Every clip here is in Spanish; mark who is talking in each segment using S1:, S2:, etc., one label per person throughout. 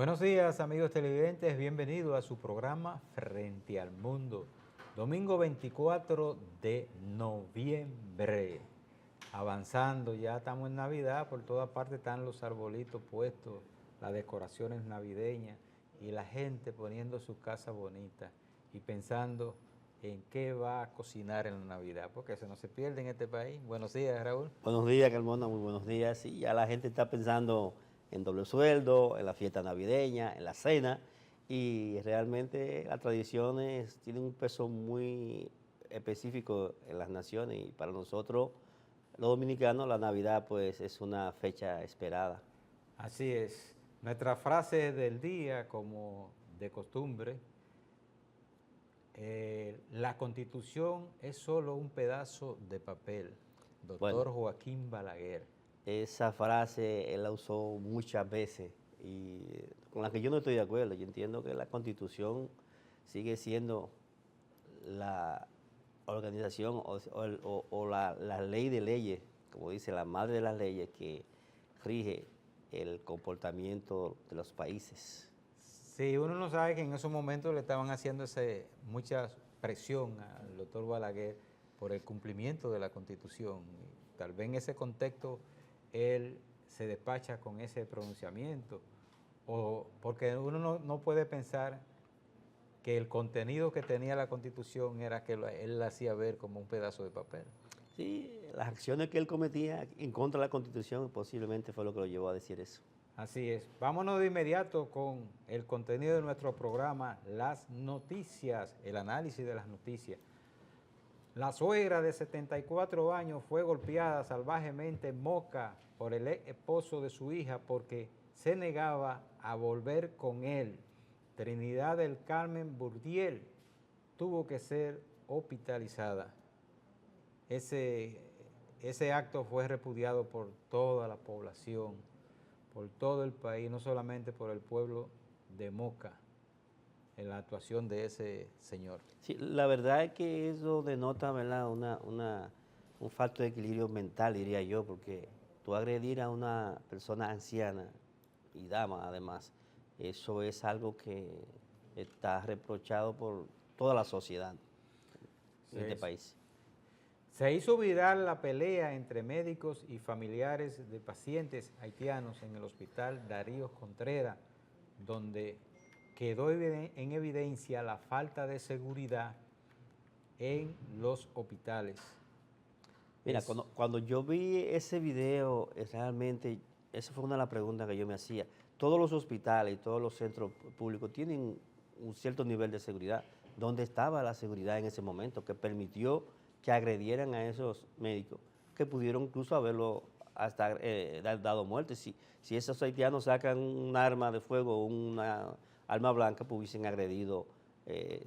S1: Buenos días, amigos televidentes, bienvenidos a su programa Frente al Mundo, domingo 24 de noviembre. Avanzando, ya estamos en Navidad, por toda parte están los arbolitos puestos, las decoraciones navideñas y la gente poniendo su casa bonita y pensando en qué va a cocinar en la Navidad, porque eso no se pierde en este país. Buenos días, Raúl.
S2: Buenos días, Carmona, muy buenos días. Sí, ya la gente está pensando en doble sueldo, en la fiesta navideña, en la cena, y realmente las tradiciones tienen un peso muy específico en las naciones, y para nosotros, los dominicanos, la Navidad pues es una fecha esperada.
S1: Así es. Nuestra frase del día, como de costumbre, la Constitución es solo un pedazo de papel.
S2: Bueno,
S1: Doctor Joaquín Balaguer.
S2: esa frase él la usó muchas veces y con la que yo no estoy de acuerdo. Yo entiendo que la Constitución sigue siendo la organización o la ley de leyes, como dice la madre de las leyes, que rige el comportamiento de los países.
S1: Sí, uno no sabe que en esos momentos le estaban haciendo mucha presión al doctor Balaguer por el cumplimiento de la Constitución. Y tal vez en ese contexto él se despacha con ese pronunciamiento, o porque uno no puede pensar que el contenido que tenía la Constitución era que él la hacía ver como un pedazo de papel.
S2: Sí, las acciones que él cometía en contra de la Constitución posiblemente fue lo que lo llevó a decir eso.
S1: Así es. Vámonos de inmediato con el contenido de nuestro programa, las noticias, el análisis de las noticias. La suegra de 74 años fue golpeada salvajemente en Moca por el ex esposo de su hija porque se negaba a volver con él. Trinidad del Carmen Burdiel tuvo que ser hospitalizada. Ese acto fue repudiado por toda la población, por todo el país, no solamente por el pueblo de Moca, en la actuación de ese señor.
S2: Sí, la verdad es que eso denota, ¿verdad?, un falto de equilibrio mental, diría yo, porque tú agredir a una persona anciana y dama, además, eso es algo que está reprochado por toda la sociedad en este país.
S1: Se hizo viral la pelea entre médicos y familiares de pacientes haitianos en el hospital Darío Contreras, donde quedó en evidencia la falta de seguridad en los hospitales.
S2: Mira, cuando yo vi ese video, realmente, esa fue una de las preguntas que yo me hacía. Todos los hospitales y todos los centros públicos tienen un cierto nivel de seguridad. ¿Dónde estaba la seguridad en ese momento que permitió que agredieran a esos médicos, que pudieron incluso haberlo hasta dado muerte? Si esos haitianos sacan un arma de fuego o una arma blanca, pues hubiesen agredido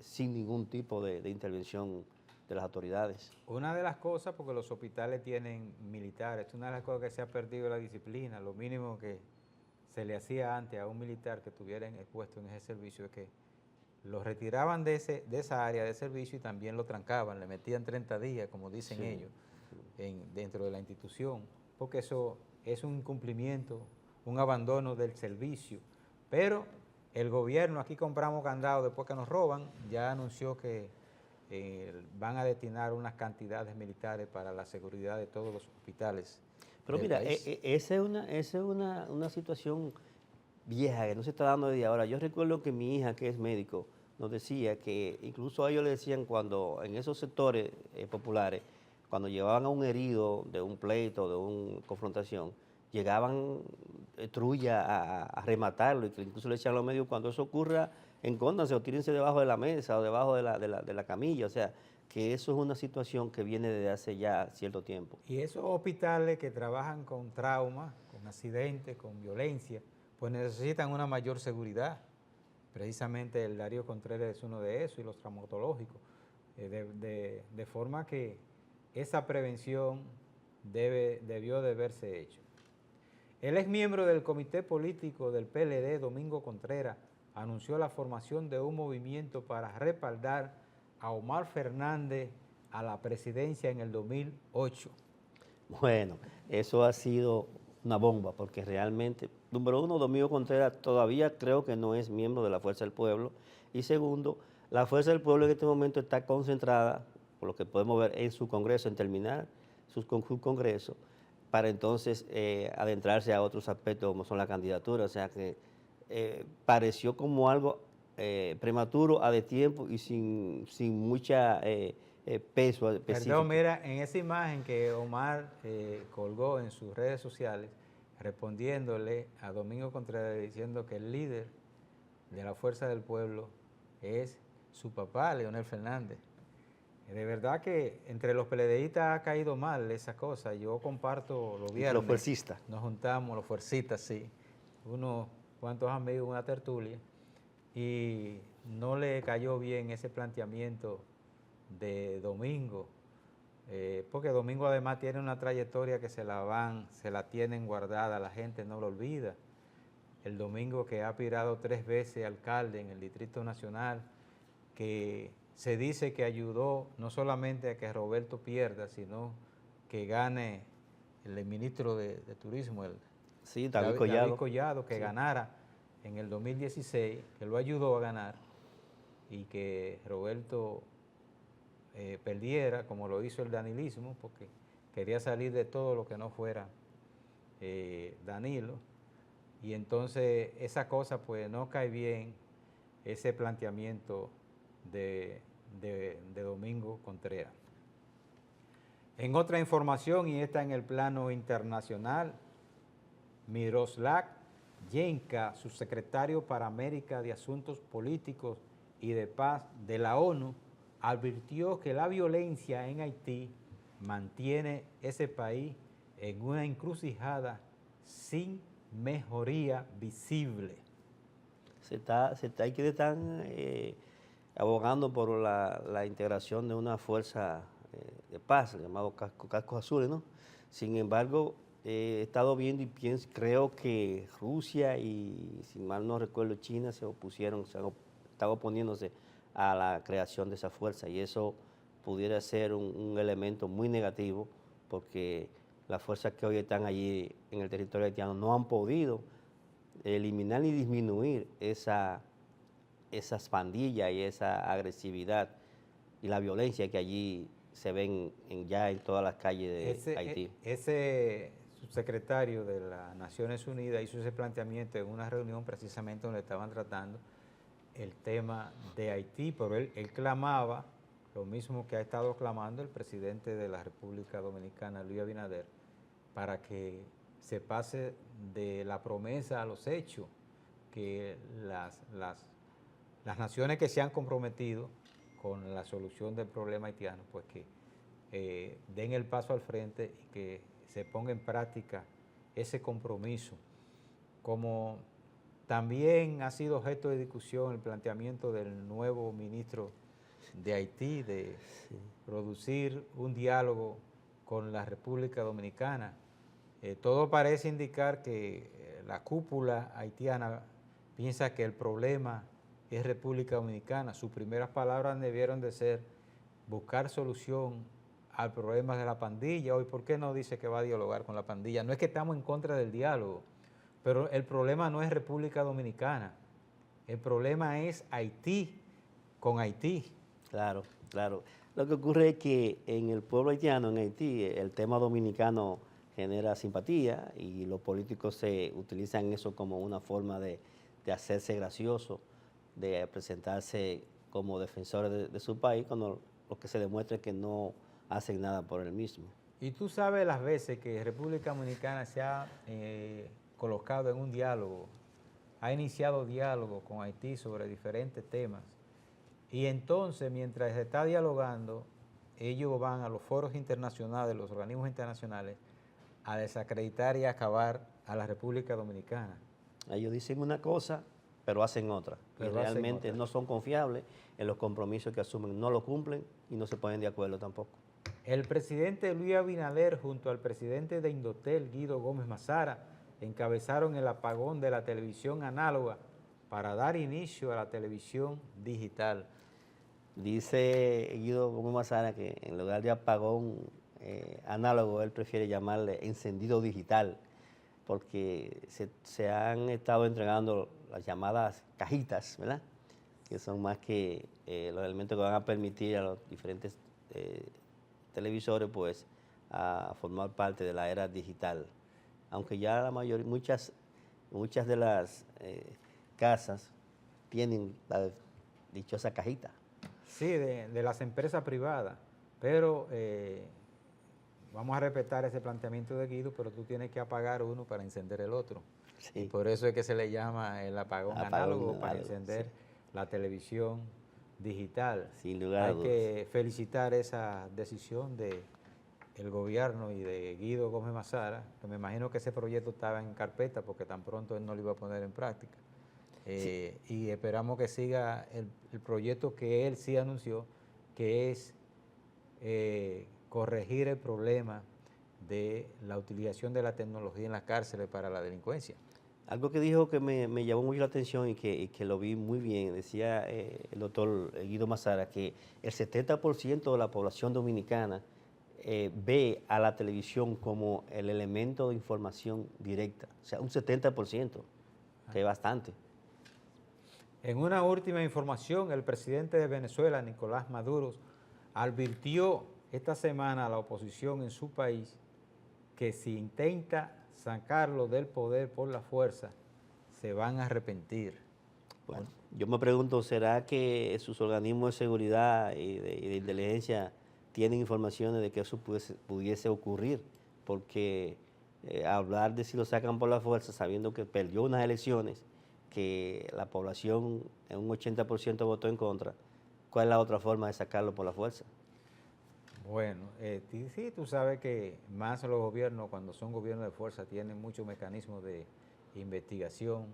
S2: sin ningún tipo de intervención de las autoridades.
S1: Una de las cosas, porque los hospitales tienen militares, una de las cosas que se ha perdido la disciplina, lo mínimo que se le hacía antes a un militar que estuviera expuesto en ese servicio es que lo retiraban de esa área de servicio y también lo trancaban, le metían 30 días, como dicen
S2: Sí.
S1: ellos, dentro de la institución, porque eso es un incumplimiento, un abandono del servicio. Pero el gobierno, aquí compramos candados después que nos roban, ya anunció que van a destinar unas cantidades militares para la seguridad de todos los hospitales
S2: Pero
S1: del
S2: mira,
S1: país.
S2: esa es una situación vieja que no se está dando desde ahora. Yo recuerdo que mi hija, que es médico, nos decía que incluso a ellos le decían cuando en esos sectores populares, cuando llevaban a un herido de un pleito, de una confrontación, llegaban trulla a rematarlo, y que incluso le decían a los medios, cuando eso ocurra, encóndanse o tírense debajo de la mesa o debajo de la camilla. O sea, que eso es una situación que viene desde hace ya cierto tiempo.
S1: Y esos hospitales que trabajan con trauma, con accidentes, con violencia, pues necesitan una mayor seguridad. Precisamente el Darío Contreras es uno de esos y los traumatológicos. De forma que esa prevención debió de haberse hecho. El ex miembro del comité político del PLD, Domingo Contreras, anunció la formación de un movimiento para respaldar a Omar Fernández a la presidencia en el 2008.
S2: Bueno, eso ha sido una bomba, porque realmente, número uno, Domingo Contreras todavía creo que no es miembro de la Fuerza del Pueblo, y segundo, la Fuerza del Pueblo en este momento está concentrada, por lo que podemos ver en su Congreso, en terminar su Congreso, para entonces adentrarse a otros aspectos como son la candidatura, o sea que pareció como algo prematuro, a destiempo y sin mucha peso específico.
S1: Perdón, mira, en esa imagen que Omar colgó en sus redes sociales, respondiéndole a Domingo Contreras diciendo que el líder de la Fuerza del Pueblo es su papá, Leonel Fernández. De verdad que entre los PLDistas ha caído mal esa cosa. Yo comparto los viernes.
S2: Los fuercistas.
S1: Nos juntamos, los fuercistas, sí. Unos cuantos amigos, una tertulia. Y no le cayó bien ese planteamiento de Domingo. Porque Domingo además tiene una trayectoria que se la tienen guardada, la gente no lo olvida. El Domingo que ha aspirado 3 veces alcalde en el Distrito Nacional, que se dice que ayudó no solamente a que Roberto pierda, sino que gane el ministro de Turismo,
S2: sí, David Collado.
S1: David Collado, que sí, ganara en el 2016, que lo ayudó a ganar, y que Roberto perdiera, como lo hizo el danilismo, porque quería salir de todo lo que no fuera Danilo, y entonces esa cosa pues no cae bien, ese planteamiento de Domingo Contreras. En otra información, y esta en el plano internacional, Miroslav Yenka, subsecretario para América de Asuntos Políticos y de Paz de la ONU, advirtió que la violencia en Haití mantiene ese país en una encrucijada sin mejoría visible.
S2: Hay que estar abogando por la integración de una fuerza de paz, llamado Cascos Azules, ¿no? Sin embargo, he estado viendo y creo que Rusia y, si mal no recuerdo, China están oponiéndose a la creación de esa fuerza, y eso pudiera ser un elemento muy negativo, porque las fuerzas que hoy están allí en el territorio haitiano no han podido eliminar ni disminuir esas pandillas y esa agresividad y la violencia que allí se ven ya en todas las calles de Haití.
S1: Ese subsecretario de las Naciones Unidas hizo ese planteamiento en una reunión precisamente donde estaban tratando el tema de Haití, pero él clamaba lo mismo que ha estado clamando el presidente de la República Dominicana, Luis Abinader, para que se pase de la promesa a los hechos, que las naciones que se han comprometido con la solución del problema haitiano, pues que den el paso al frente y que se ponga en práctica ese compromiso. Como también ha sido objeto de discusión el planteamiento del nuevo ministro de Haití de producir un diálogo con la República Dominicana. Todo parece indicar que la cúpula haitiana piensa que el problema es República Dominicana. Sus primeras palabras debieron de ser buscar solución al problema de la pandilla. Hoy, ¿por qué no dice que va a dialogar con la pandilla? No es que estamos en contra del diálogo, pero el problema no es República Dominicana. El problema es Haití con Haití.
S2: Claro, claro. Lo que ocurre es que en el pueblo haitiano, en Haití, el tema dominicano genera simpatía y los políticos se utilizan eso como una forma de hacerse gracioso, de presentarse como defensores de su país, cuando lo que se demuestra es que no hacen nada por él mismo.
S1: Y tú sabes las veces que República Dominicana se ha colocado en un diálogo, ha iniciado diálogo con Haití sobre diferentes temas, y entonces mientras se está dialogando, ellos van a los foros internacionales, los organismos internacionales, a desacreditar y acabar a la República Dominicana.
S2: Ellos dicen una cosa, pero hacen otra. Y realmente no son confiables en los compromisos que asumen, no lo cumplen y no se ponen de acuerdo tampoco.
S1: El presidente Luis Abinader junto al presidente de Indotel, Guido Gómez Mazara, encabezaron el apagón de la televisión análoga para dar inicio a la televisión digital.
S2: Dice Guido Gómez Mazara que en lugar de apagón análogo, él prefiere llamarle encendido digital. porque se han estado entregando las llamadas cajitas, ¿verdad? Que son más que los elementos que van a permitir a los diferentes televisores, pues, a formar parte de la era digital. Aunque ya la mayoría, muchas de las casas tienen la dichosa cajita.
S1: Sí, de las empresas privadas, pero vamos a respetar ese planteamiento de Guido, pero tú tienes que apagar uno para encender el otro.
S2: Sí.
S1: Y por eso es que se le llama el apagón análogo para encender la televisión digital.
S2: Sin lugar a dudas.
S1: Hay que felicitar esa decisión del gobierno y de Guido Gómez Mazara, que me imagino que ese proyecto estaba en carpeta porque tan pronto él no lo iba a poner en práctica. Sí. Y esperamos que siga el proyecto que él sí anunció, que es corregir el problema de la utilización de la tecnología en las cárceles para la delincuencia.
S2: Algo que dijo que me llamó mucho la atención y que lo vi muy bien, decía el doctor Guido Mazara, que el 70% de la población dominicana ve a la televisión como el elemento de información directa, o sea, un 70%, que es bastante.
S1: En una última información, el presidente de Venezuela, Nicolás Maduro, advirtió esta semana a la oposición en su país que si intenta sacarlo del poder por la fuerza, se van a arrepentir.
S2: Bueno, yo me pregunto, ¿será que sus organismos de seguridad y de inteligencia tienen informaciones de que eso pudiese ocurrir? Porque hablar de si lo sacan por la fuerza, sabiendo que perdió unas elecciones, que la población en un 80% votó en contra, ¿cuál es la otra forma de sacarlo por la fuerza?
S1: Bueno, sí, tú sabes que más los gobiernos, cuando son gobiernos de fuerza, tienen muchos mecanismos de investigación,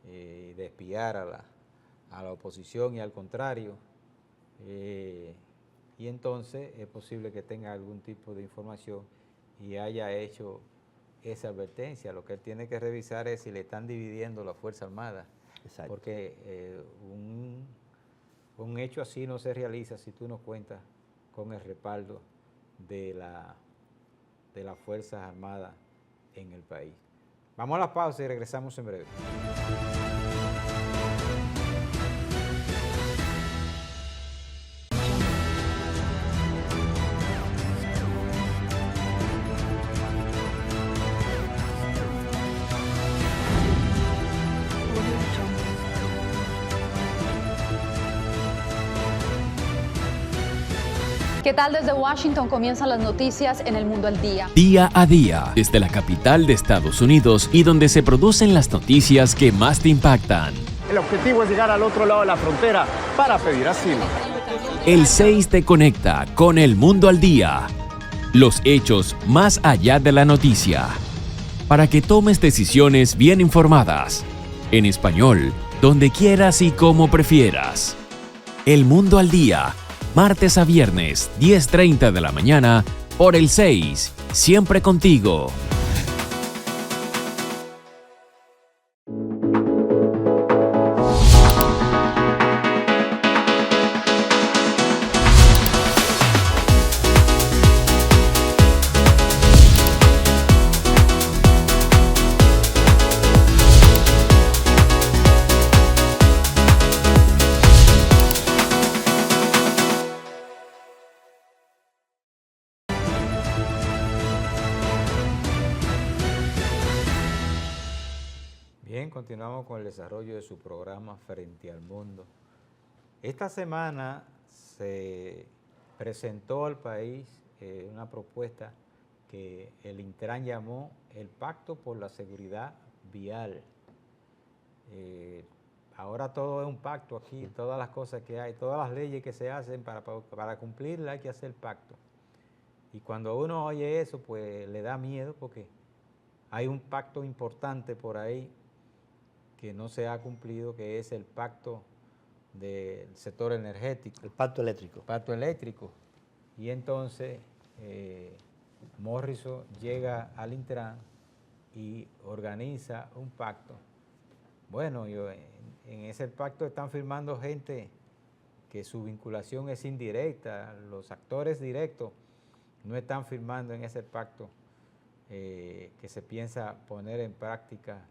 S1: de espiar a la oposición y al contrario, y entonces es posible que tenga algún tipo de información y haya hecho esa advertencia. Lo que él tiene que revisar es si le están dividiendo la Fuerza Armada. Exacto. Porque un hecho así no se realiza si tú no cuentas con el respaldo de las Fuerzas Armadas en el país. Vamos a la pausa y regresamos en breve.
S3: ¿Qué tal? Desde Washington comienzan las noticias en El Mundo al Día.
S4: Día a día, desde la capital de Estados Unidos y donde se producen las noticias que más te impactan.
S5: El objetivo es llegar al otro lado de la frontera para pedir asilo.
S4: El 6 te conecta con El Mundo al Día. Los hechos más allá de la noticia. Para que tomes decisiones bien informadas. En español, donde quieras y como prefieras. El Mundo al Día. Martes a viernes, 10:30 de la mañana, por el 6, siempre contigo.
S1: Bien, continuamos con el desarrollo de su programa Frente al Mundo. Esta semana se presentó al país una propuesta que el Intran llamó el Pacto por la Seguridad Vial. Ahora todo es un pacto aquí, todas las cosas que hay, todas las leyes que se hacen para cumplirlas hay que hacer pacto. Y cuando uno oye eso, pues le da miedo porque hay un pacto importante por ahí que no se ha cumplido, que es el pacto del sector energético.
S2: El pacto eléctrico.
S1: Pacto eléctrico. Y entonces Morrison llega al Intran y organiza un pacto. Bueno, en ese pacto están firmando gente que su vinculación es indirecta, los actores directos no están firmando en ese pacto que se piensa poner en práctica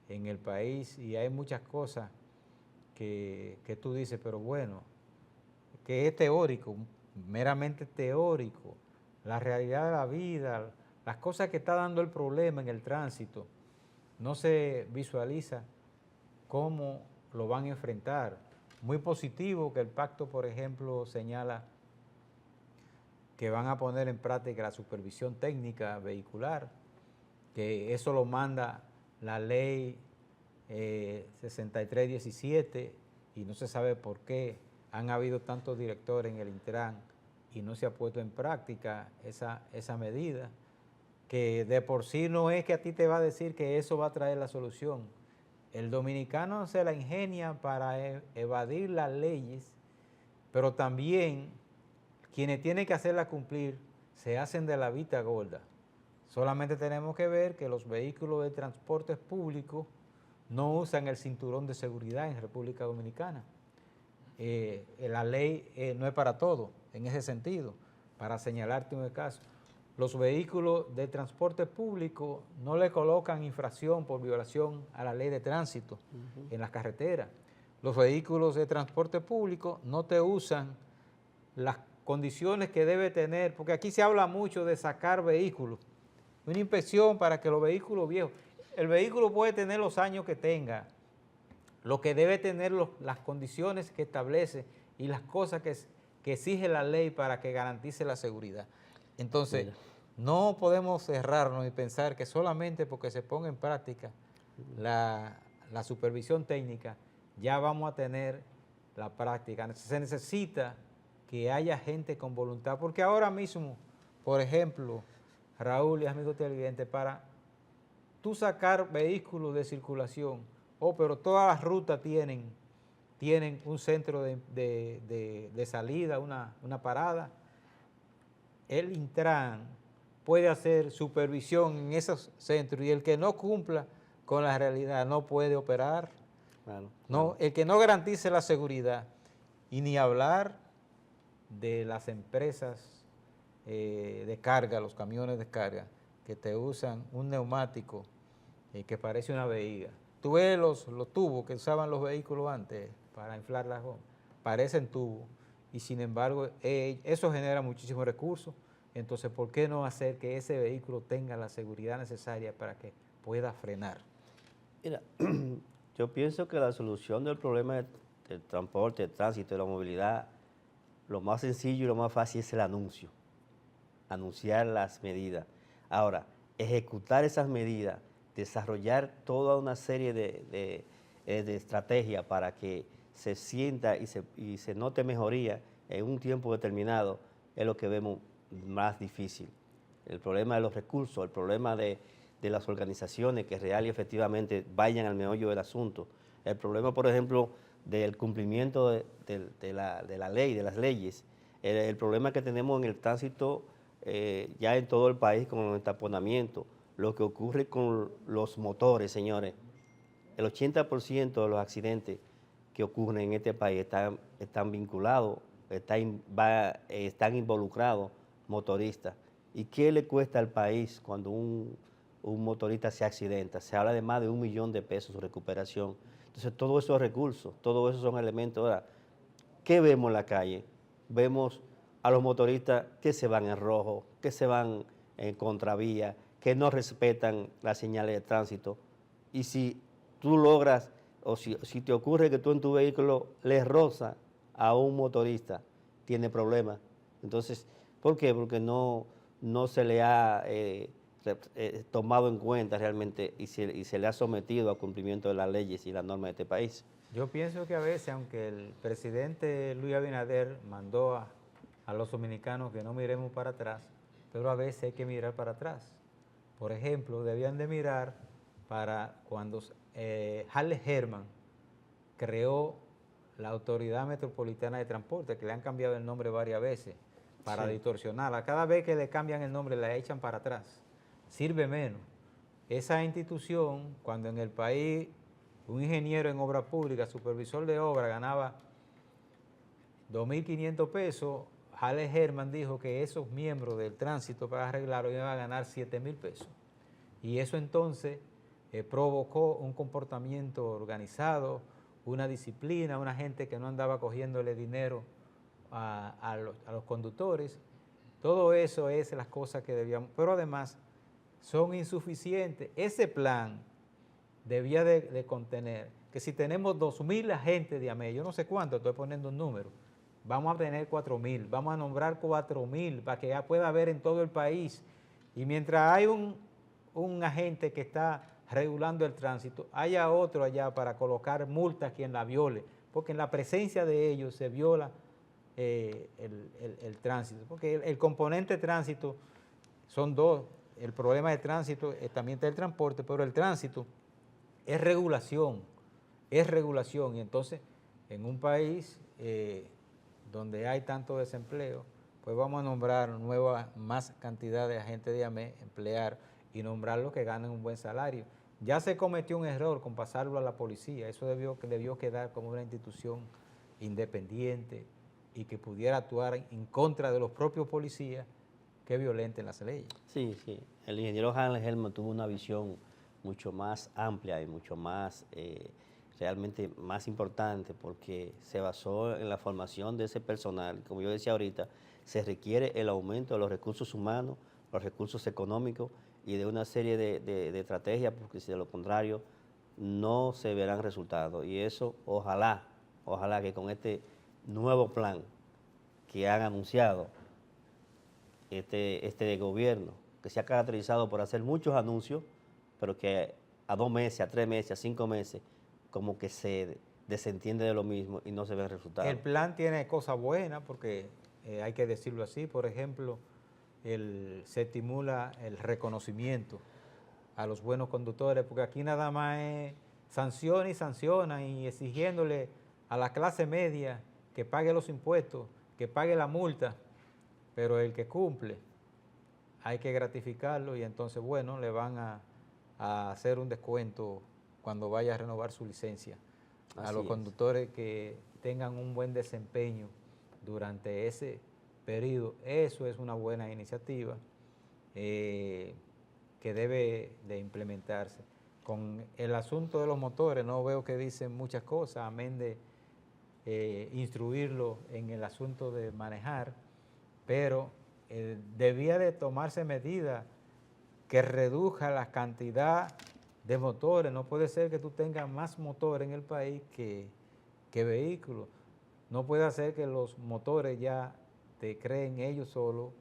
S1: en el país, y hay muchas cosas que tú dices, pero bueno, que es teórico, meramente teórico, la realidad de la vida, las cosas que está dando el problema en el tránsito, no se visualiza cómo lo van a enfrentar. Muy positivo que el pacto, por ejemplo, señala que van a poner en práctica la supervisión técnica vehicular, que eso lo manda la ley 6317, y no se sabe por qué han habido tantos directores en el Intran y no se ha puesto en práctica esa medida, que de por sí no es que a ti te va a decir que eso va a traer la solución. El dominicano se la ingenia para evadir las leyes, pero también quienes tienen que hacerla cumplir se hacen de la vista gorda. Solamente tenemos que ver que los vehículos de transporte público no usan el cinturón de seguridad en República Dominicana. La ley no es para todo en ese sentido. Para señalarte un caso, los vehículos de transporte público no le colocan infracción por violación a la ley de tránsito en las carreteras. Los vehículos de transporte público no te usan las condiciones que debe tener, porque aquí se habla mucho de sacar vehículos, una inspección para que los vehículos viejos, el vehículo puede tener los años que tenga, lo que debe tener las condiciones que establece y las cosas que exige la ley para que garantice la seguridad. Entonces, no podemos cerrarnos y pensar que solamente porque se ponga en práctica la supervisión técnica ya vamos a tener la práctica. Se necesita que haya gente con voluntad, porque ahora mismo, por ejemplo, Raúl y amigos televidentes, para tú sacar vehículos de circulación, pero todas las rutas tienen un centro de salida, una parada. El Intran puede hacer supervisión en esos centros, y el que no cumpla con la realidad no puede operar.
S2: Claro,
S1: No,
S2: claro.
S1: el que no garantice la seguridad, y ni hablar de las empresas de carga, los camiones de carga, que te usan un neumático que parece una vejiga. Tú ves los tubos que usaban los vehículos antes para inflar las gomas, parecen tubos, y sin embargo eso genera muchísimos recursos. Entonces, ¿por qué no hacer que ese vehículo tenga la seguridad necesaria para que pueda frenar?
S2: Mira, yo pienso que la solución del problema del transporte, del tránsito, de la movilidad, lo más sencillo y lo más fácil es el anuncio, anunciar las medidas. Ahora, ejecutar esas medidas, desarrollar toda una serie de estrategias para que se sienta y se note mejoría en un tiempo determinado, es lo que vemos más difícil. El problema de los recursos, el problema de las organizaciones que real y efectivamente vayan al meollo del asunto, el problema, por ejemplo, del cumplimiento de la ley, de las leyes, el problema que tenemos en el tránsito ya en todo el país con el entaponamiento, lo que ocurre con los motores, señores. El 80% de los accidentes que ocurren en este país están vinculados, están involucrados motoristas. ¿Y qué le cuesta al país cuando un motorista se accidenta? Se habla de más de $1 millón de pesos su recuperación. Entonces, todos esos recursos, todos esos son elementos. Ahora, ¿qué vemos en la calle? Vemos a los motoristas que se van en rojo, que se van en contravía, que no respetan las señales de tránsito. Y si tú logras, o si te ocurre que tú en tu vehículo le rozas a un motorista, tiene problemas. Entonces, ¿por qué? Porque no se le ha tomado en cuenta realmente y se le ha sometido al cumplimiento de las leyes y las normas de este país.
S1: Yo pienso que a veces, aunque el presidente Luis Abinader mandó a los dominicanos que no miremos para atrás, pero a veces hay que mirar para atrás. Por ejemplo, debían de mirar para cuando Harley Herman creó la Autoridad Metropolitana de Transporte, que le han cambiado el nombre varias veces para distorsionarla. Cada vez que le cambian el nombre la echan para atrás. Sirve menos. Esa institución, cuando en el país un ingeniero en obra pública, supervisor de obra, ganaba 2.500 pesos, Alex Herman dijo que esos miembros del tránsito para arreglarlo iban a ganar 7,000 pesos. Y eso entonces provocó un comportamiento organizado, una disciplina, una gente que no andaba cogiéndole dinero a los conductores. Todo eso es las cosas que debíamos, pero además son insuficientes. Ese plan debía de contener que si tenemos 2,000 agentes de AME, yo no sé cuánto, estoy poniendo un número, vamos a tener 4,000, vamos a nombrar 4,000 para que ya pueda haber en todo el país. Y mientras hay un agente que está regulando el tránsito, haya otro allá para colocar multas a quien la viole, porque en la presencia de ellos se viola el tránsito, porque el componente tránsito son dos. El problema de tránsito también está el transporte, pero el tránsito es regulación, y entonces en un país donde hay tanto desempleo, pues vamos a nombrar más cantidad de agentes de AME, emplear y nombrarlos que ganen un buen salario. Ya se cometió un error con pasarlo a la policía, eso debió quedar como una institución independiente y que pudiera actuar en contra de los propios policías que violenten las leyes.
S2: Sí, sí. El ingeniero Alex Herman tuvo una visión mucho más amplia y mucho más, realmente más importante, porque se basó en la formación de ese personal. Como yo decía ahorita, se requiere el aumento de los recursos humanos, los recursos económicos y de una serie de estrategias, porque si de lo contrario no se verán resultados. Y eso, ojalá que con este nuevo plan que han anunciado este gobierno, que se ha caracterizado por hacer muchos anuncios, pero que a 2 meses, a 3 meses, a 5 meses, como que se desentiende de lo mismo y no se ven resultados.
S1: El plan tiene cosas buenas, porque hay que decirlo así. Por ejemplo, se estimula el reconocimiento a los buenos conductores, porque aquí nada más es sanciona y exigiéndole a la clase media que pague los impuestos, que pague la multa, pero el que cumple hay que gratificarlo y entonces, bueno, le van a hacer un descuento cuando vaya a renovar su licencia a los conductores que tengan un buen desempeño durante ese periodo. Eso es una buena iniciativa que debe de implementarse. Con el asunto de los motores no veo que dicen muchas cosas, amén de instruirlo en el asunto de manejar, pero debía de tomarse medidas que reduzca la cantidad de motores. No puede ser que tú tengas más motores en el país que vehículos. No puede ser que los motores ya te creen ellos solos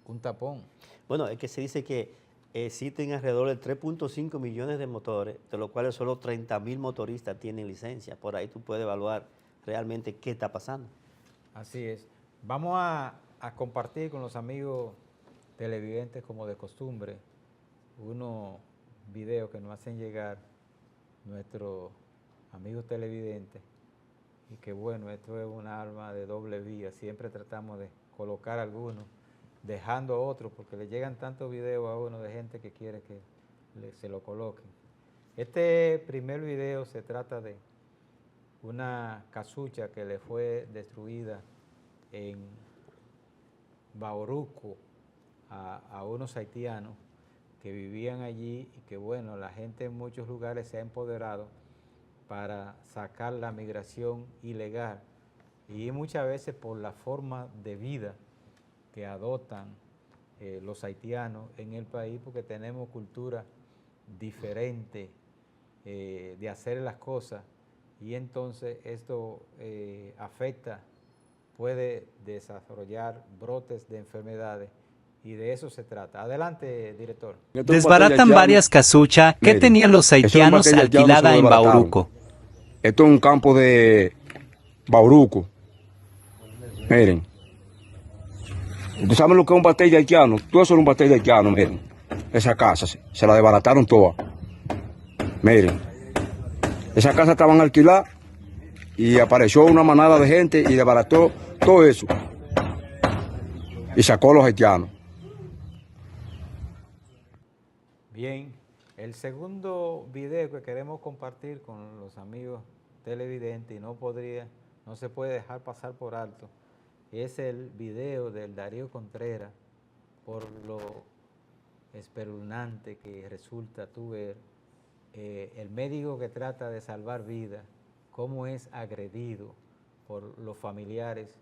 S1: un tapón.
S2: Bueno, es que se dice que existen alrededor de 3.5 millones de motores, de los cuales solo 30,000 motoristas tienen licencia. Por ahí tú puedes evaluar realmente qué está pasando.
S1: Así es. Vamos a compartir con los amigos televidentes, como de costumbre, unos videos que nos hacen llegar nuestros amigos televidentes, y que bueno, esto es un arma de doble vía. Siempre tratamos de colocar algunos, dejando a otros, porque le llegan tantos videos a uno de gente que quiere que se lo coloquen. Este primer video se trata de una casucha que le fue destruida en Bauruco a unos haitianos que vivían allí, y que bueno, la gente en muchos lugares se ha empoderado para sacar la migración ilegal, y muchas veces por la forma de vida que adoptan los haitianos en el país, porque tenemos cultura diferente de hacer las cosas, y entonces esto afecta, puede desarrollar brotes de enfermedades, y de eso se trata. Adelante, director.
S6: Desbaratan varias casuchas que tenían los haitianos alquilada en Bauruco.
S7: Esto es un campo de Bauruco. Miren. ¿Ustedes saben lo que es un batel de haitiano? Todo eso es un batel de haitiano, miren. Esa casa se la desbarataron toda. Miren. Esa casa estaban alquiladas y apareció una manada de gente y desbarató todo eso. Y sacó a los haitianos.
S1: Bien, el segundo video que queremos compartir con los amigos televidentes, y no se puede dejar pasar por alto, es el video del Darío Contreras, por lo espeluznante que resulta tú ver el médico que trata de salvar vidas, cómo es agredido por los familiares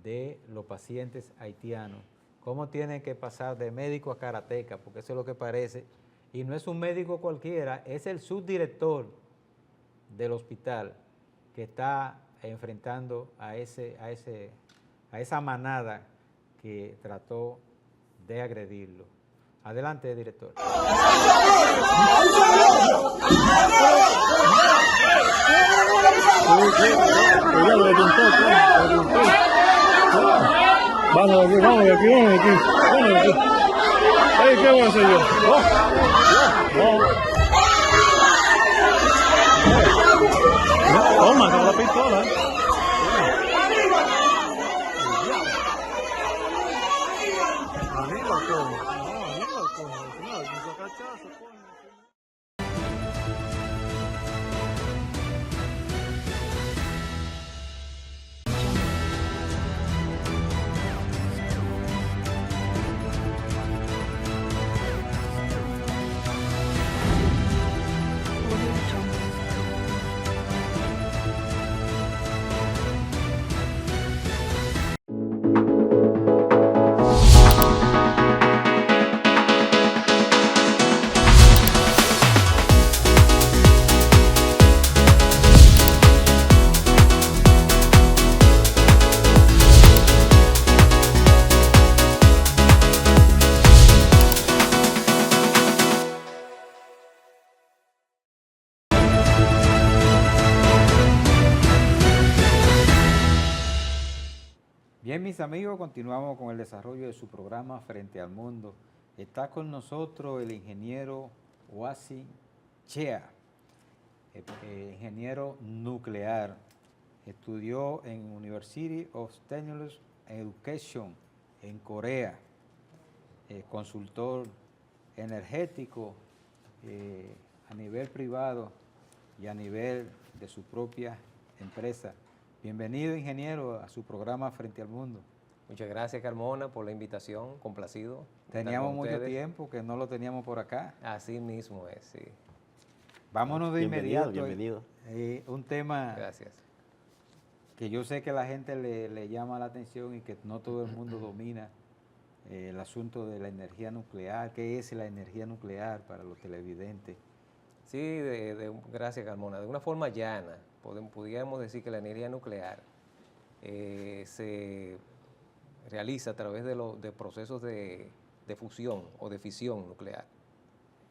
S1: de los pacientes haitianos, cómo tienen que pasar de médico a karateca, porque eso es lo que parece, y no es un médico cualquiera, es el subdirector del hospital que está enfrentando a esa manada que trató de agredirlo. Adelante, director.
S5: Vamos de aquí, vamos de aquí, vamos de aquí, vamos de aquí. Ay, ¿qué voy a hacer yo? Toma, con la pistola.
S1: Bien, mis amigos, continuamos con el desarrollo de su programa Frente al Mundo. Está con nosotros el ingeniero Wasi Chea, ingeniero nuclear. Estudió en University of Technology Education en Corea, consultor energético a nivel privado y a nivel de su propia empresa. Bienvenido, ingeniero, a su programa Frente al Mundo.
S8: Muchas gracias, Carmona, por la invitación, complacido.
S1: Teníamos mucho tiempo que no lo teníamos por acá.
S8: Así mismo es, sí.
S1: Vámonos de inmediato.
S2: Bienvenido.
S1: Un tema
S8: Gracias.
S1: que yo sé que a la gente le llama la atención y que no todo el mundo domina, el asunto de la energía nuclear. ¿Qué es la energía nuclear para los televidentes?
S8: Sí, gracias, Carmona. De una forma llana, pudiéramos decir que la energía nuclear se realiza a través de procesos de fusión o de fisión nuclear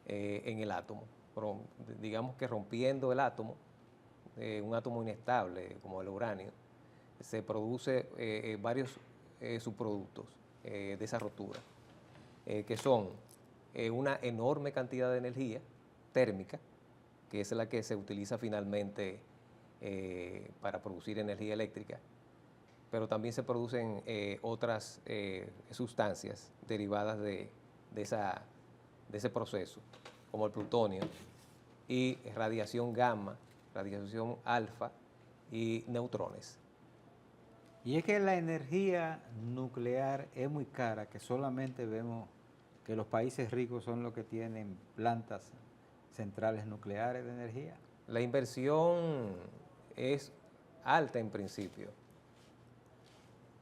S8: en el átomo. Digamos que rompiendo el átomo, un átomo inestable como el uranio, se produce varios subproductos de esa rotura, que son una enorme cantidad de energía térmica, que es la que se utiliza finalmente para producir energía eléctrica, pero también se producen otras sustancias derivadas de ese proceso, como el plutonio, y radiación gamma, radiación alfa y neutrones.
S1: Y es que la energía nuclear es muy cara, que solamente vemos que los países ricos son los que tienen plantas centrales nucleares de energía.
S8: La inversión es alta en principio,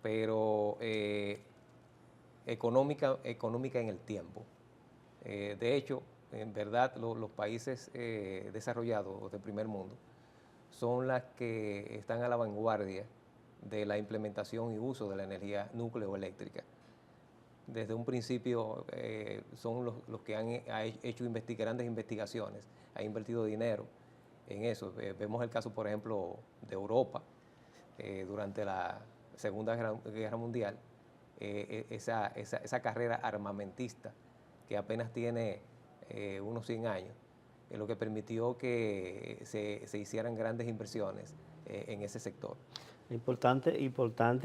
S8: pero económica en el tiempo. De hecho, en verdad, los países desarrollados del primer mundo son las que están a la vanguardia de la implementación y uso de la energía nucleoeléctrica. Desde un principio son los que han hecho grandes investigaciones, han invertido dinero en eso. Vemos el caso, por ejemplo, de Europa, durante la Segunda Guerra Mundial, esa carrera armamentista que apenas tiene unos 100 años, lo que permitió que se hicieran grandes inversiones en ese sector.
S2: Importante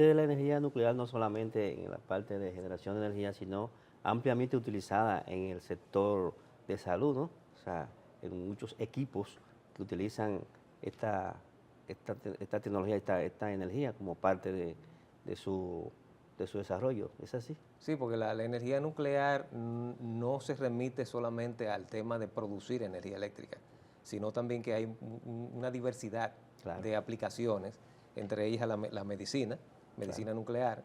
S2: de la energía nuclear no solamente en la parte de generación de energía, sino ampliamente utilizada en el sector de salud, ¿no? O sea, en muchos equipos que utilizan esta tecnología, esta energía como parte de su desarrollo. ¿Es así?
S8: Sí, porque la energía nuclear no se remite solamente al tema de producir energía eléctrica, sino también que hay una diversidad de aplicaciones, entre ellas la medicina nuclear.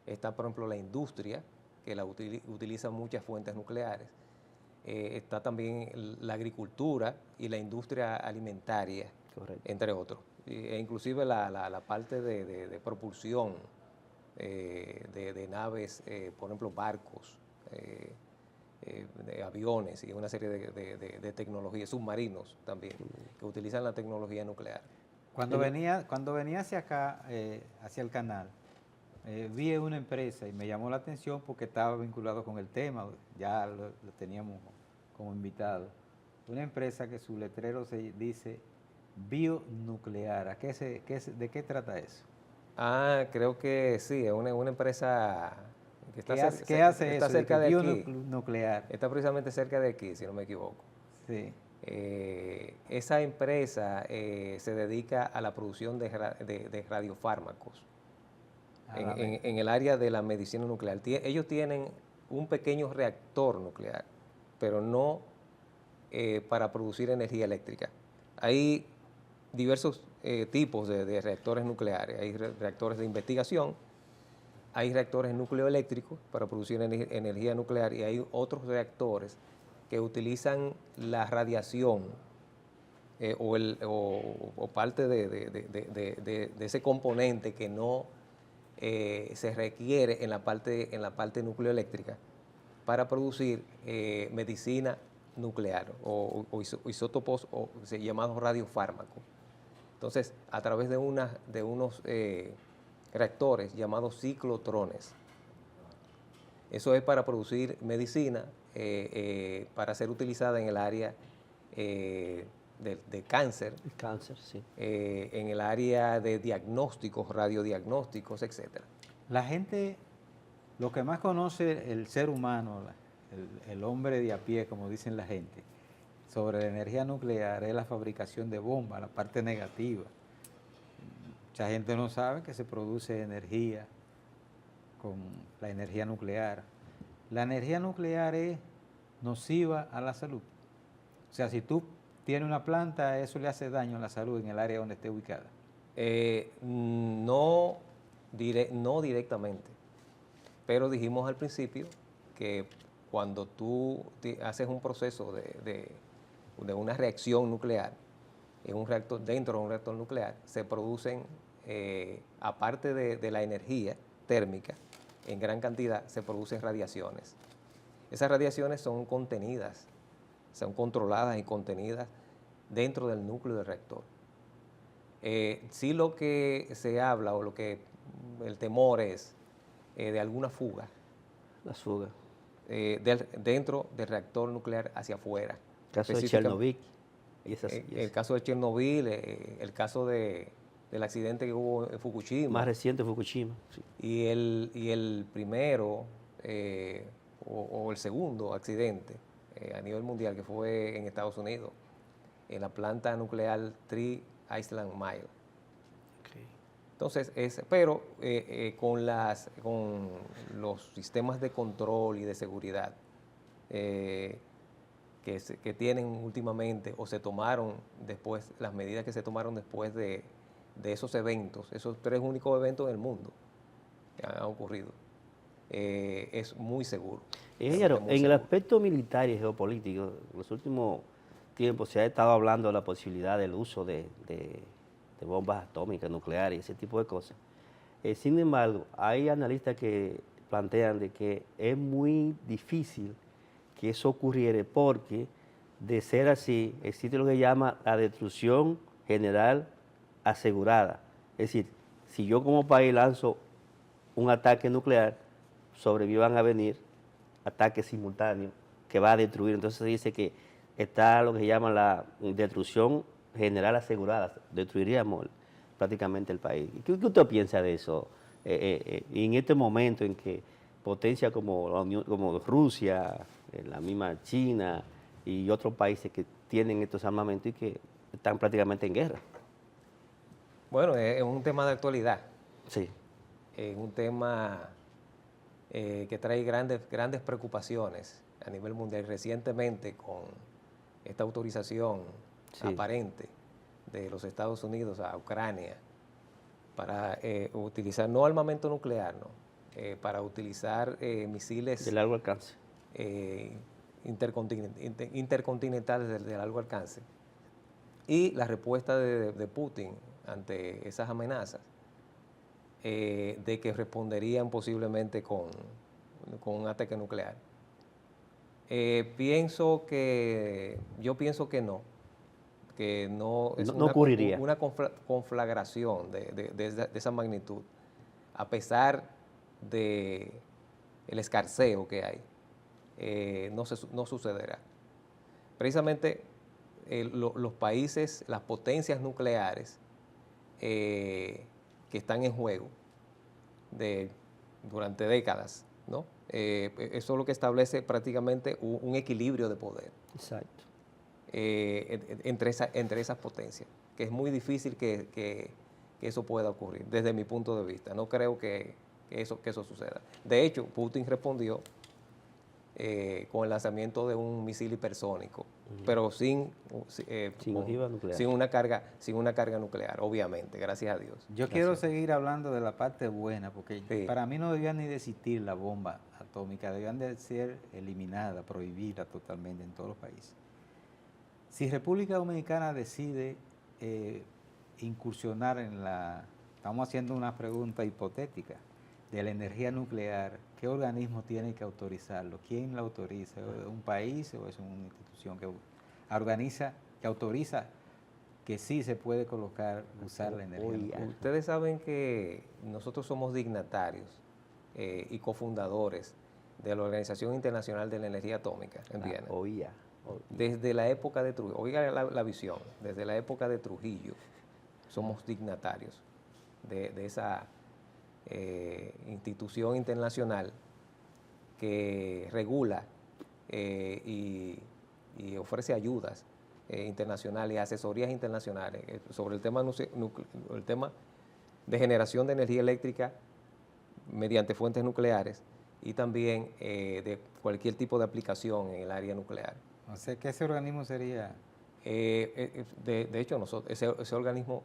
S8: Está, por ejemplo, la industria, que utiliza muchas fuentes nucleares. Está también la agricultura y la industria alimentaria, entre otros. E inclusive la parte de propulsión de naves, por ejemplo, barcos, de aviones y una serie de tecnologías, submarinos también, que utilizan la tecnología nuclear.
S1: Cuando venía hacia acá, hacia el canal, vi una empresa y me llamó la atención porque estaba vinculado con el tema, ya lo teníamos como invitado. Una empresa que su letrero se dice bionuclear. ¿De qué trata eso?
S8: Creo que sí, es una empresa que está,
S1: ¿Qué hace
S8: está
S1: eso?
S8: cerca de aquí.
S1: Bionuclear.
S8: Está precisamente cerca de aquí, si no me equivoco.
S1: Sí.
S8: Esa empresa se dedica a la producción de radiofármacos en el área de la medicina nuclear. Ellos tienen un pequeño reactor nuclear, pero no para producir energía eléctrica. Hay diversos tipos de reactores nucleares. Hay reactores de investigación, hay reactores nucleoeléctricos para producir energía nuclear y hay otros reactores que utilizan la radiación o parte de ese componente que no se requiere en la parte nucleoeléctrica para producir medicina nuclear o isótopos llamados radiofármacos. Entonces, a través de unos reactores llamados ciclotrones. Eso es para producir medicina para ser utilizada en el área de cáncer.
S2: El cáncer, sí.
S8: En el área de diagnósticos, radiodiagnósticos, etc.
S1: La gente, lo que más conoce el ser humano, el hombre de a pie, como dicen la gente, sobre la energía nuclear es la fabricación de bombas, la parte negativa. Mucha gente no sabe que se produce energía con la energía nuclear. La energía nuclear es nociva a la salud. O sea, si tú tienes una planta, eso le hace daño a la salud en el área donde esté ubicada.
S8: No directamente, pero dijimos al principio que cuando tú haces un proceso de una reacción nuclear, dentro de un reactor nuclear, se producen, aparte de la energía térmica, en gran cantidad, se producen radiaciones. Esas radiaciones son contenidas, son controladas y contenidas dentro del núcleo del reactor. Sí, lo que se habla o lo que el temor es de alguna fuga.
S2: Las fugas.
S8: Dentro del reactor nuclear hacia afuera.
S2: El caso de Chernobyl.
S8: El caso de Chernobyl, el caso del accidente que hubo en Fukushima.
S2: Más reciente Fukushima. Sí.
S8: Y el primero o el segundo accidente a nivel mundial que fue en Estados Unidos, en la planta nuclear Three Island Mile.
S2: Okay.
S8: Entonces, pero con los sistemas de control y de seguridad que tienen últimamente o se tomaron después, las medidas que se tomaron después de esos eventos, esos 3 únicos eventos en el mundo que han ocurrido, es muy seguro.
S2: Ingeniero, en el aspecto militar y geopolítico, en los últimos tiempos se ha estado hablando de la posibilidad del uso de bombas atómicas, nucleares, ese tipo de cosas. Sin embargo, hay analistas que plantean de que es muy difícil que eso ocurriera porque, de ser así, existe lo que llama la destrucción general asegurada. Es decir, si yo como país lanzo un ataque nuclear, sobre mí van a venir ataques simultáneos que va a destruir. Entonces se dice que está lo que se llama la destrucción general asegurada, destruiríamos prácticamente el país. ¿Qué usted piensa de eso? En este momento en que potencias como Rusia, la misma China y otros países que tienen estos armamentos y que están prácticamente en guerra.
S8: Bueno, es un tema de actualidad.
S2: Sí.
S8: en un tema que trae grandes preocupaciones a nivel mundial. Recientemente, con esta autorización aparente de los Estados Unidos a Ucrania para utilizar, no armamento nuclear, no, para utilizar misiles
S2: de largo alcance,
S8: intercontinentales de largo alcance, y la respuesta de Putin ante esas amenazas, de que responderían posiblemente con un ataque nuclear. Yo pienso que no es
S2: no ocurriría.
S8: una conflagración de esa magnitud, a pesar de el escarceo que hay, no sucederá. Precisamente los países, las potencias nucleares que están en juego durante décadas, ¿no? Eso es lo que establece prácticamente un equilibrio de poder.
S2: Exacto.
S8: Entre esas potencias, que es muy difícil que eso pueda ocurrir, desde mi punto de vista. No creo que eso suceda. De hecho, Putin respondió con el lanzamiento de un misil hipersónico, pero sin
S2: ojiva nuclear.
S8: sin una carga nuclear, obviamente, gracias a Dios.
S1: Yo quiero seguir hablando de la parte buena, porque
S8: Sí.
S1: para mí no debían ni de existir la bomba atómica, debían de ser eliminadas, prohibidas totalmente en todos los países. Si República Dominicana decide incursionar estamos haciendo una pregunta hipotética, de la energía nuclear, ¿qué organismo tiene que autorizarlo? ¿Quién la autoriza? ¿Es un país o es una institución que autoriza que sí se puede usar la energía nuclear?
S8: Ustedes saben que nosotros somos dignatarios y cofundadores de la Organización Internacional de la Energía Atómica en Viena. Desde la época de Trujillo, oiga la visión, desde la época de Trujillo somos dignatarios de esa institución internacional que regula y ofrece ayudas internacionales y asesorías internacionales sobre el tema de generación de energía eléctrica mediante fuentes nucleares y también de cualquier tipo de aplicación en el área nuclear.
S1: O sea, ¿qué ese organismo sería?
S8: De hecho, ese organismo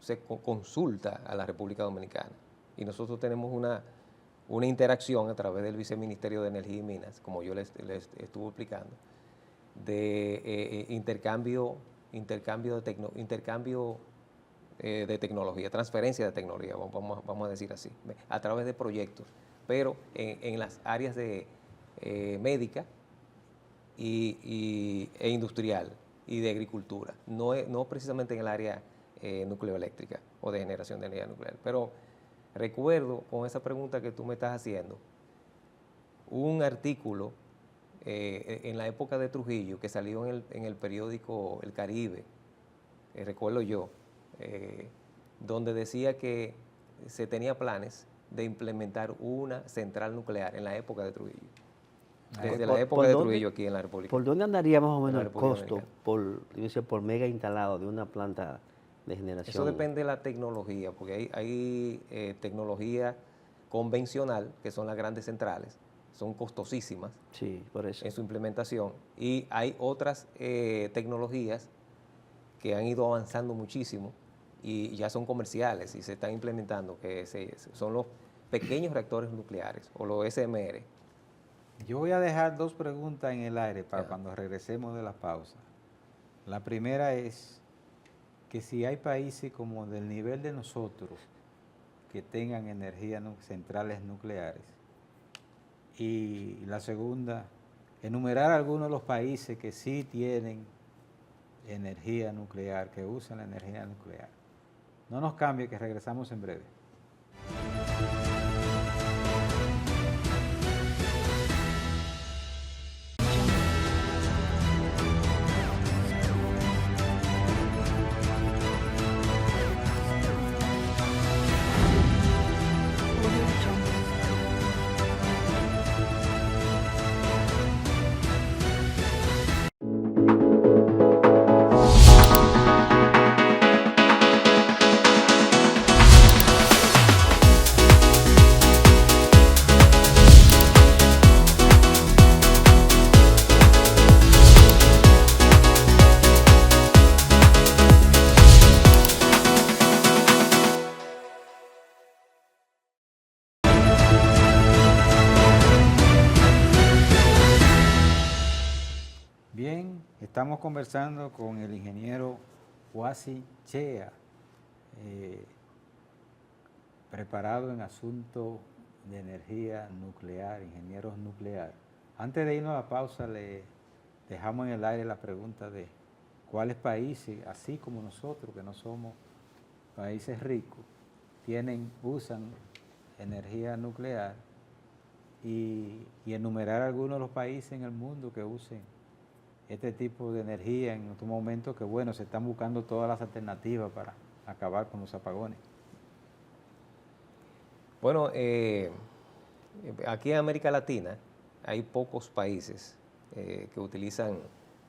S8: se consulta a la República Dominicana y nosotros tenemos una interacción a través del Viceministerio de Energía y Minas, como yo les estuve explicando, de intercambio de tecnología, transferencia de tecnología, vamos a decir así, a través de proyectos, pero en las áreas de médica e industrial y de agricultura, no precisamente en el área nucleoeléctrica o de generación de energía nuclear. Pero recuerdo, con esa pregunta que tú me estás haciendo, un artículo en la época de Trujillo que salió en el periódico El Caribe, recuerdo yo, donde decía que se tenía planes de implementar una central nuclear en la época de Trujillo. Desde la época de Trujillo aquí en la República.
S2: ¿Por dónde andaría más o menos el
S8: República
S2: costo por mega instalado de una planta de generación?
S8: Eso depende de la tecnología, porque hay tecnología convencional, que son las grandes centrales, son costosísimas
S2: por eso,
S8: en su implementación, y hay otras tecnologías que han ido avanzando muchísimo y ya son comerciales y se están implementando, que son los pequeños reactores nucleares o los SMR.
S1: Yo voy a dejar dos preguntas en el aire para cuando regresemos de la pausa. La primera es que si hay países como del nivel de nosotros que tengan centrales nucleares. Y la segunda, enumerar algunos de los países que sí tienen energía nuclear, que usan la energía nuclear. No nos cambie, que regresamos en breve. estamos conversando con el ingeniero Huasi Chea, preparado en asuntos de energía nuclear, ingenieros nuclear. Antes de irnos a la pausa, le dejamos en el aire la pregunta de cuáles países, así como nosotros, que no somos países ricos, usan energía nuclear y enumerar algunos de los países en el mundo que usen este tipo de energía en estos momentos que, bueno, se están buscando todas las alternativas para acabar con los apagones.
S8: Bueno, aquí en América Latina hay pocos países que utilizan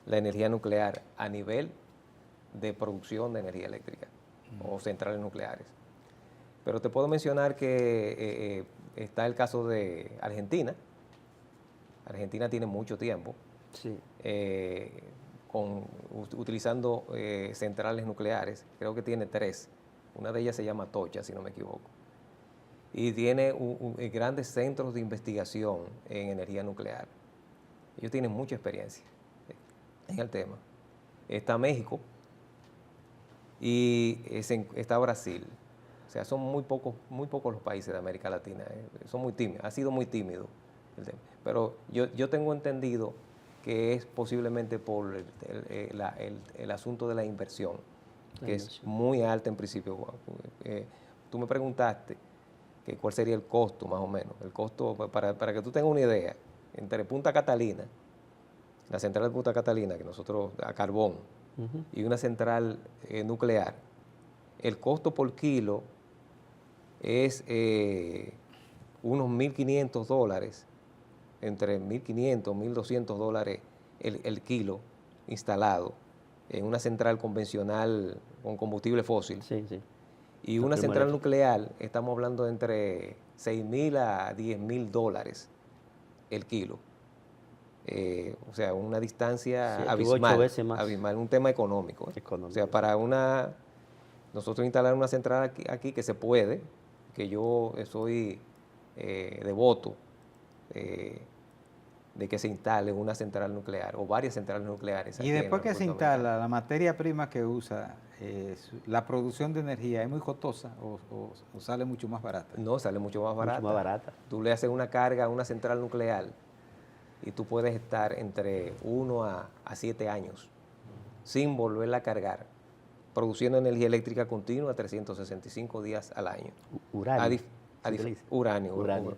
S8: la energía nuclear a nivel de producción de energía eléctrica o centrales nucleares. Pero te puedo mencionar que está el caso de Argentina. Argentina tiene mucho tiempo
S2: Sí.
S8: utilizando centrales nucleares. Creo que tiene 3. Una de ellas se llama Tocha, si no me equivoco. Y tiene grandes centros de investigación en energía nuclear. Ellos tienen mucha experiencia en el tema. Está México y está Brasil. O sea, son muy pocos los países de América Latina. Son muy tímidos, ha sido muy tímido el tema. Pero yo tengo entendido que es posiblemente por el asunto de la inversión, que es muy alta en principio. Tú me preguntaste que cuál sería el costo, más o menos. El costo, para que tú tengas una idea, entre Punta Catalina, la central de Punta Catalina, que nosotros, a carbón, y una central nuclear, el costo por kilo es unos $1.500, entre $1.500, $1.200 el kilo instalado en una central convencional con combustible fósil.
S2: Sí, sí.
S8: Y una central nuclear, estamos hablando de entre $6.000 a $10.000 el kilo. O sea, una distancia abismal,
S2: 8 veces más.
S8: abismal, un tema económico. O sea, para nosotros instalar una central aquí que se puede, que yo soy devoto de que se instale una central nuclear o varias centrales nucleares.
S1: Y después que se instala, la materia prima que usa, la producción de energía, ¿es muy costosa o sale mucho más barata?
S8: No, sale mucho más barata.
S2: Mucho más barata.
S8: Tú le haces una carga a una central nuclear y tú puedes estar entre 1 a 7 años sin volverla a cargar, produciendo energía eléctrica continua 365 días al año.
S2: Uranio.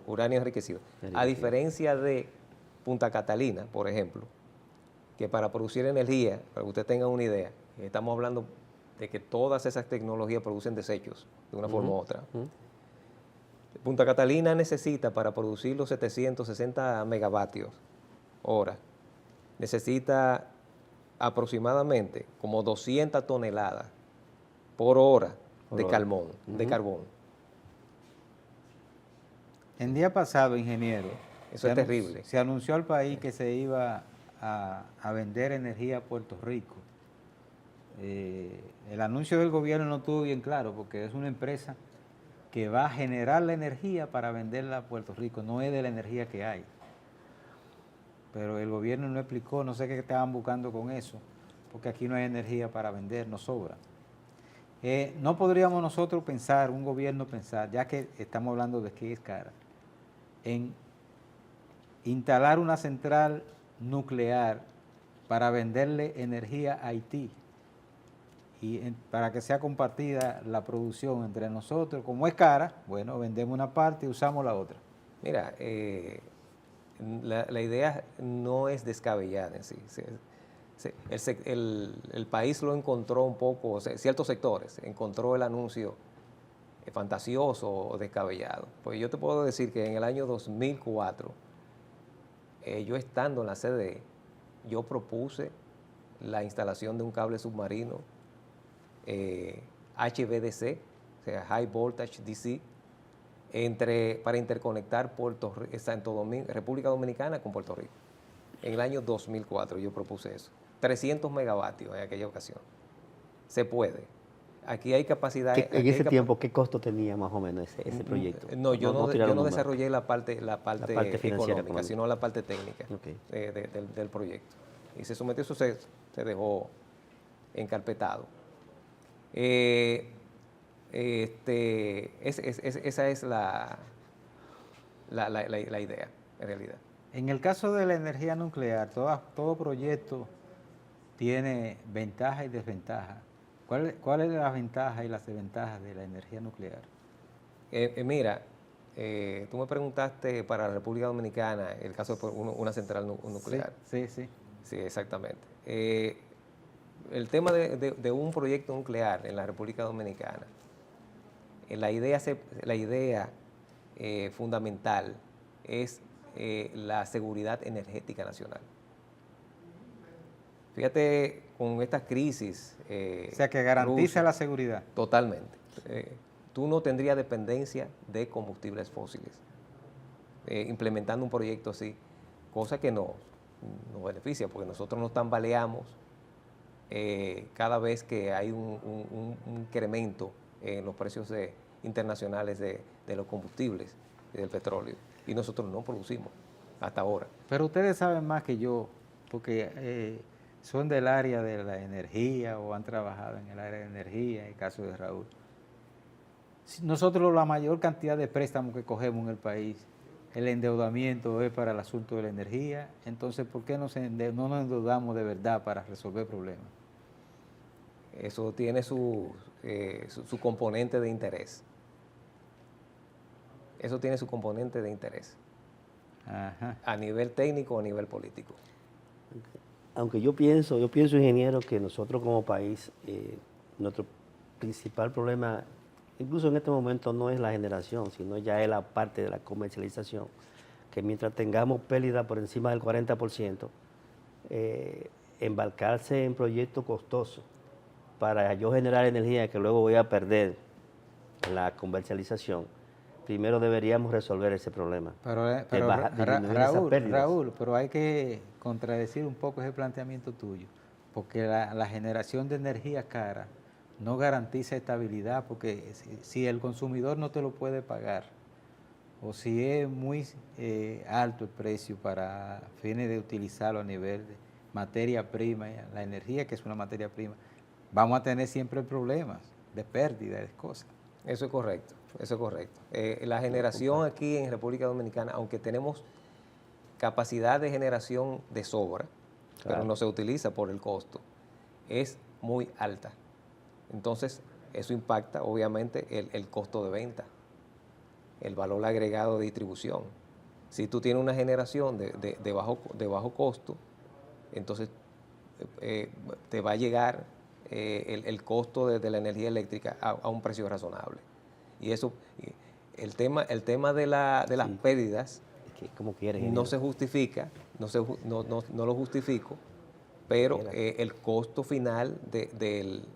S8: Uranio enriquecido. A diferencia de Punta Catalina, por ejemplo, que para producir energía, para que usted tenga una idea, estamos hablando de que todas esas tecnologías producen desechos de una forma u otra. Punta Catalina necesita, para producir los 760 megavatios hora, necesita aproximadamente como 200 toneladas por hora de carbón.
S1: El día pasado, ingeniero,
S8: eso es terrible.
S1: Se anunció al país que se iba a vender energía a Puerto Rico. El anuncio del gobierno no estuvo bien claro porque es una empresa que va a generar la energía para venderla a Puerto Rico, no es de la energía que hay. Pero el gobierno no explicó, no sé qué estaban buscando con eso, porque aquí no hay energía para vender, no sobra. No podríamos nosotros pensar, un gobierno pensar, ya que estamos hablando de que es cara, en instalar una central nuclear para venderle energía a Haití y para que sea compartida la producción entre nosotros. Como es cara, bueno, vendemos una parte y usamos la otra.
S8: Mira, la idea no es descabellada en sí. El país lo encontró un poco, o sea, ciertos sectores, encontró el anuncio fantasioso o descabellado. Pues yo te puedo decir que en el año 2004, yo estando en la CDE, yo propuse la instalación de un cable submarino HVDC, o sea, High Voltage DC, para interconectar Santo Domingo, República Dominicana con Puerto Rico. En el año 2004 yo propuse eso. 300 megavatios en aquella ocasión. Se puede. Aquí hay capacidad.
S2: En ese tiempo, ¿qué costo tenía más o menos ese proyecto?
S8: No, yo no desarrollé la parte
S2: económica,
S8: sino la parte técnica del proyecto. Y se sometió, eso se dejó encarpetado. Esa es la idea, en realidad.
S1: En el caso de la energía nuclear, todo proyecto tiene ventajas y desventajas. ¿Cuál es la ventaja y las desventajas de la energía nuclear?
S8: Mira, tú me preguntaste para la República Dominicana el caso de una central nuclear.
S1: Sí.
S8: Sí, exactamente. El tema de un proyecto nuclear en la República Dominicana, la idea fundamental es la seguridad energética nacional. Fíjate, con estas crisis...
S1: o sea, que garantiza la seguridad.
S8: Totalmente. Tú no tendrías dependencia de combustibles fósiles. Implementando un proyecto así, cosa que nos beneficia, porque nosotros nos tambaleamos cada vez que hay un incremento en los precios internacionales de los combustibles y del petróleo, y nosotros no producimos hasta ahora.
S1: Pero ustedes saben más que yo, porque son del área de la energía o han trabajado en el área de energía, en el caso de Raúl. Nosotros la mayor cantidad de préstamos que cogemos en el país, el endeudamiento es para el asunto de la energía, entonces ¿por qué no nos endeudamos de verdad para resolver problemas?
S8: Eso tiene su componente de interés. Eso tiene su componente de interés.
S1: Ajá.
S8: A nivel técnico o a nivel político.
S2: Aunque yo pienso, ingeniero, que nosotros como país, nuestro principal problema, incluso en este momento, no es la generación, sino ya es la parte de la comercialización, que mientras tengamos pérdida por encima del 40%, embarcarse en proyectos costosos para yo generar energía que luego voy a perder en la comercialización, primero deberíamos resolver ese problema.
S1: Pero Raúl, pero hay que contradecir un poco ese planteamiento tuyo, porque la generación de energía cara no garantiza estabilidad, porque si el consumidor no te lo puede pagar, o si es muy alto el precio para fines de utilizarlo a nivel de materia prima, la energía que es una materia prima, vamos a tener siempre problemas de pérdida de cosas.
S8: Eso es correcto, eso es correcto. La generación aquí en República Dominicana, aunque tenemos capacidad de generación de sobra, pero no se utiliza por el costo, es muy alta. Entonces, eso impacta obviamente el costo de venta, el valor agregado de distribución. Si tú tienes una generación de bajo costo, entonces te va a llegar el costo de la energía eléctrica a un precio razonable. Y eso, el tema de las pérdidas,
S2: ¿cómo quieres,
S8: no se justifica, no lo justifico, pero el costo final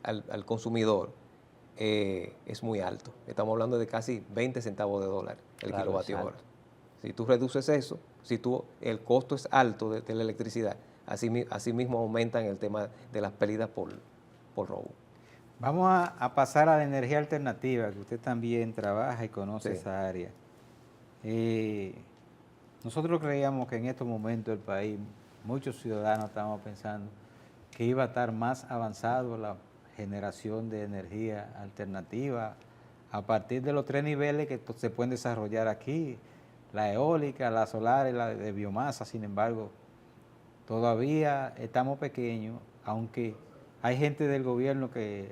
S8: al consumidor es muy alto. Estamos hablando de casi 20 centavos de dólar el kilovatio hora. Si tú reduces eso, el costo es alto de la electricidad, así mismo aumentan el tema de las pérdidas por robo.
S1: Vamos a pasar a la energía alternativa, que usted también trabaja y conoce esa área. Nosotros creíamos que en estos momentos el país, muchos ciudadanos estábamos pensando que iba a estar más avanzado la generación de energía alternativa a partir de los 3 niveles que se pueden desarrollar aquí, la eólica, la solar y la de biomasa. Sin embargo, todavía estamos pequeños, aunque hay gente del gobierno que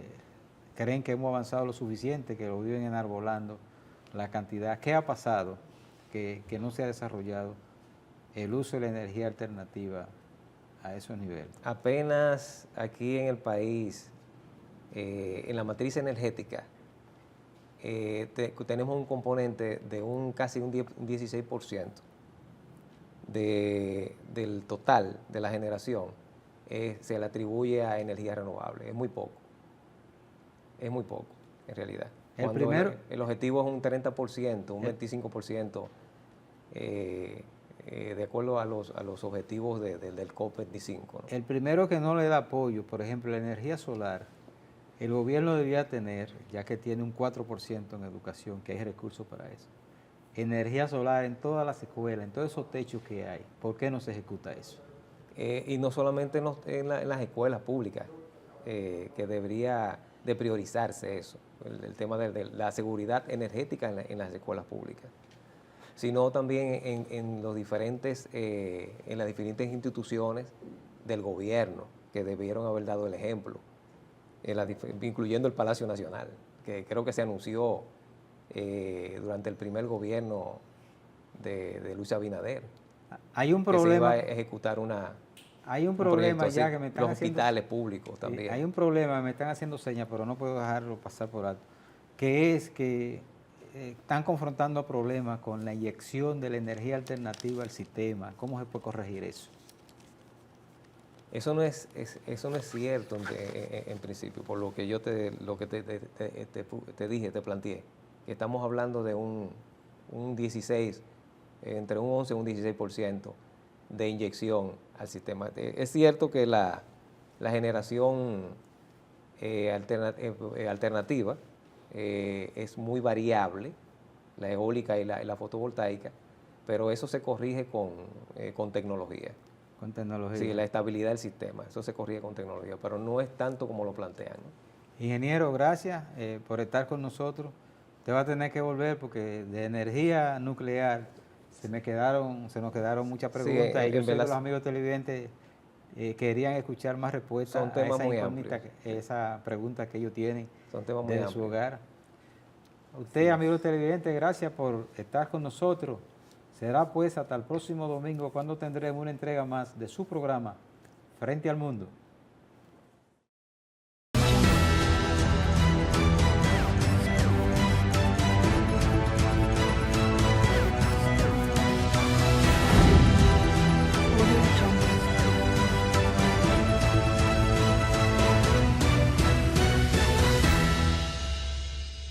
S1: creen que hemos avanzado lo suficiente, que lo viven enarbolando la cantidad. ¿Qué ha pasado que no se ha desarrollado el uso de la energía alternativa a esos niveles?
S8: Apenas aquí en el país, en la matriz energética, tenemos un componente de casi un 16% del total de la generación se le atribuye a energía renovable. Es muy poco en realidad. El objetivo es un 30%, un 25%, de acuerdo a los objetivos del COP25, ¿no?
S1: El primero que no le da apoyo, por ejemplo, la energía solar, el gobierno debería tener, ya que tiene un 4% en educación, que hay recursos para eso, energía solar en todas las escuelas, en todos esos techos que hay. ¿Por qué no se ejecuta eso?
S8: Y no solamente en las escuelas públicas, que debería de priorizarse eso, el tema de la seguridad energética en las escuelas públicas, sino también en las diferentes instituciones del gobierno, que debieron haber dado el ejemplo, incluyendo el Palacio Nacional, que creo que se anunció durante el primer gobierno de Luis Abinader.
S1: Hay un
S8: que se iba
S1: problema.
S8: a ejecutar
S1: Hay un problema
S8: proyecto
S1: ya
S8: así,
S1: que me están
S8: los
S1: haciendo.
S8: hospitales públicos también.
S1: Hay un problema, me están haciendo señas, pero no puedo dejarlo pasar por alto, que es que están confrontando problemas con la inyección de la energía alternativa al sistema. ¿Cómo se puede corregir eso?
S8: Eso no es cierto en principio, por lo que yo te dije, te planteé, que estamos hablando de un 16, entre un 11 y un 16% de inyección al sistema. Es cierto que la generación alternativa es muy variable, la eólica y la fotovoltaica, pero eso se corrige con tecnología.
S1: Con tecnología.
S8: Sí, la estabilidad del sistema, eso se corrige con tecnología, pero no es tanto como lo plantean, ¿no?
S1: Ingeniero, gracias por estar con nosotros. Usted va a tener que volver porque de energía nuclear se nos quedaron muchas preguntas, y yo sé que los amigos televidentes querían escuchar más respuestas
S8: Son
S1: a
S8: temas
S1: esa
S8: muy
S1: incógnita,
S8: amplios.
S1: esa pregunta que ellos tienen
S8: Son temas muy
S1: desde su
S8: amplios.
S1: hogar. A usted, amigos televidentes, gracias por estar con nosotros. Será pues hasta el próximo domingo cuando tendremos una entrega más de su programa Frente al Mundo.